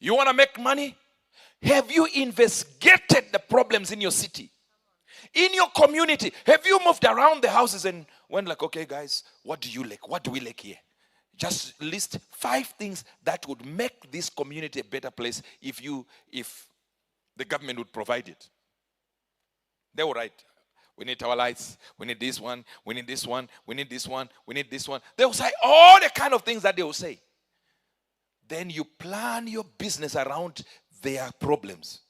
You want to make money? Have you investigated the problems in your city? In your community? Have you moved around the houses and went like, okay guys, what do you like? What do we like here? Just list 5 things that would make this community a better place if the government would provide it. They will write, we need our lights, we need this one, we need this one, we need this one, we need this one. They will say all the kind of things that they will say. Then you plan your business around their problems.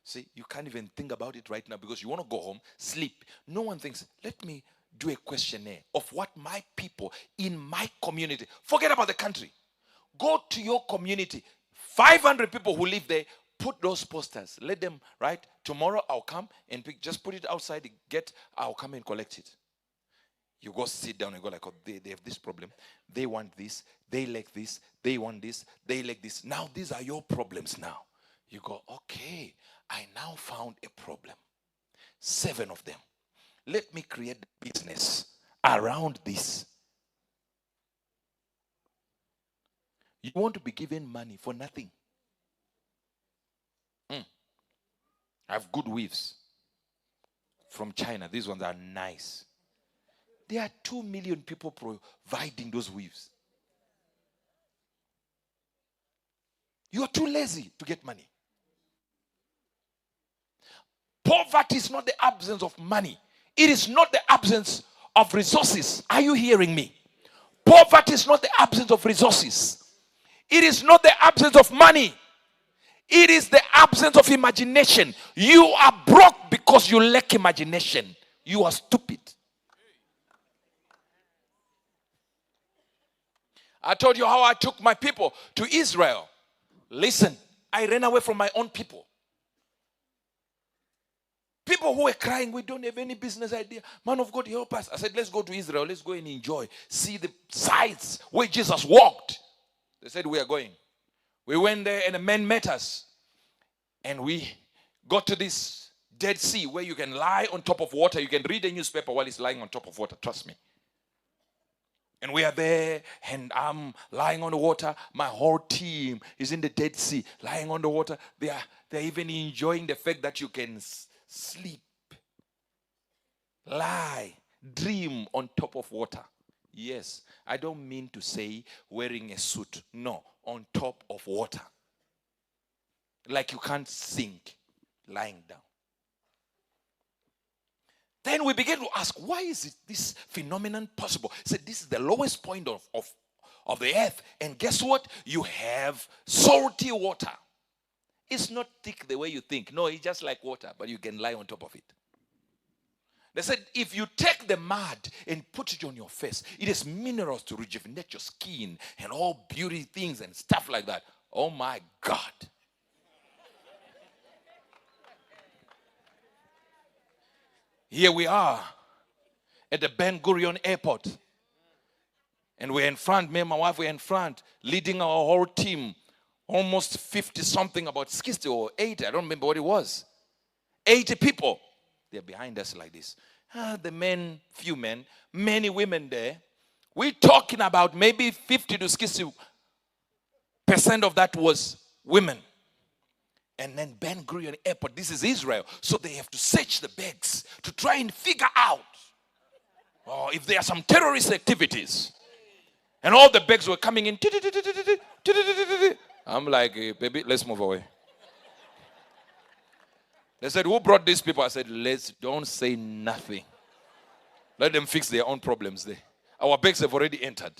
See, you can't even think about it right now because you want to go home, sleep. No one thinks, let me do a questionnaire of what my people in my community, forget about the country. Go to your community, 500 people who live there, put those posters. Let them, right? Tomorrow I'll come and just put it outside, I'll come and collect it. You go sit down and go like, oh, they have this problem. They want this. They like this. They want this. They like this. Now these are your problems now. You go, okay, I now found a problem. 7 of them. Let me create a business around this. You want to be given money for nothing. I have good weaves from China. These ones are nice. There are 2 million people providing those weaves. You are too lazy to get money. Poverty is not the absence of money. It is not the absence of resources. Are you hearing me? Poverty is not the absence of resources. It is not the absence of money. It is the absence of imagination. You are broke because you lack imagination. You are stupid. I told you how I took my people to Israel. Listen, I ran away from my own people. People who were crying, we don't have any business idea. Man of God, help us. I said, let's go to Israel. Let's go and enjoy. See the sights where Jesus walked. They said, we are going. We went there and a man met us. And we got to this Dead Sea where you can lie on top of water. You can read a newspaper while it's lying on top of water. Trust me. And we are there and I'm lying on the water. My whole team is in the Dead Sea, lying on the water. They're even enjoying the fact that you can sleep, lie, dream on top of water. Yes, I don't mean to say wearing a suit. No, on top of water. Like you can't sink, lying down. Then we begin to ask, why is this phenomenon possible? So this is the lowest point of the earth. And guess what? You have salty water. It's not thick the way you think. No, it's just like water, but you can lie on top of it. They said, if you take the mud and put it on your face, it has minerals to rejuvenate your skin and all beauty things and stuff like that. Oh my God. Here we are at the Ben Gurion airport. And we're in front, me and my wife were in front, leading our whole team. Almost 50 something, about 60 or 80, I don't remember what it was. 80 people. They're behind us like this. The men, few men, many women there. We're talking about maybe 50 to 60% of that was women. And then Ben Gurion Airport, this is Israel. So they have to search the bags to try and figure out if there are some terrorist activities. And all the bags were coming in. I'm like, hey, baby, let's move away. They said, who brought these people? I said, don't say nothing. Let them fix their own problems there. Our bags have already entered.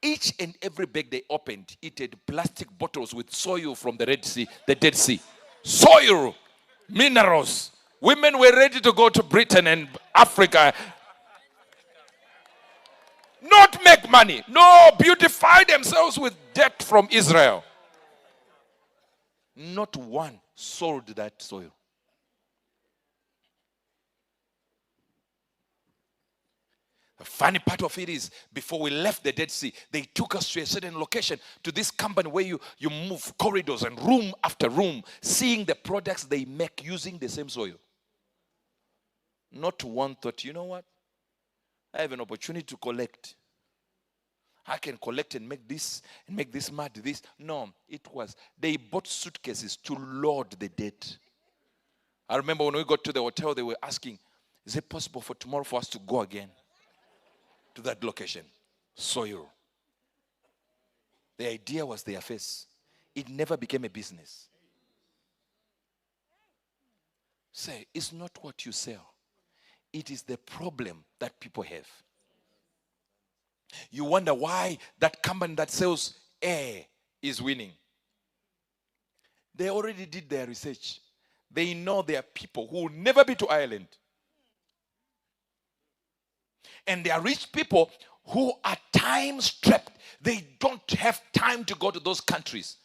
Each and every bag they opened, it had plastic bottles with soil from the Red Sea, the Dead Sea. Soil, minerals. Women were ready to go to Britain and Africa. Not make money. No, beautify themselves with debt from Israel. Not one sold that soil. The funny part of it is, before we left the Dead Sea, they took us to a certain location, to this company where you move corridors and room after room, seeing the products they make using the same soil. Not one thought, you know what? I have an opportunity to collect. I can collect and make this mud this. No, it was, they bought suitcases to load the debt. I remember when we got to the hotel, they were asking, is it possible for tomorrow for us to go again to that location? Soil. The idea was their face. It never became a business. Say, it's not what you sell. It is the problem that people have. You wonder why that company that sells air is winning. They already did their research. They know there are people who will never be to Ireland. And there are rich people who are time strapped. They don't have time to go to those countries.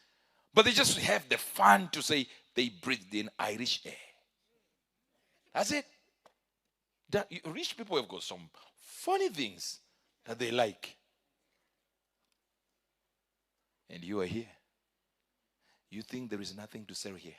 But they just have the fun to say they breathed in Irish air. That's it. Rich people have got some funny things that they like. And you are here. You think there is nothing to sell here.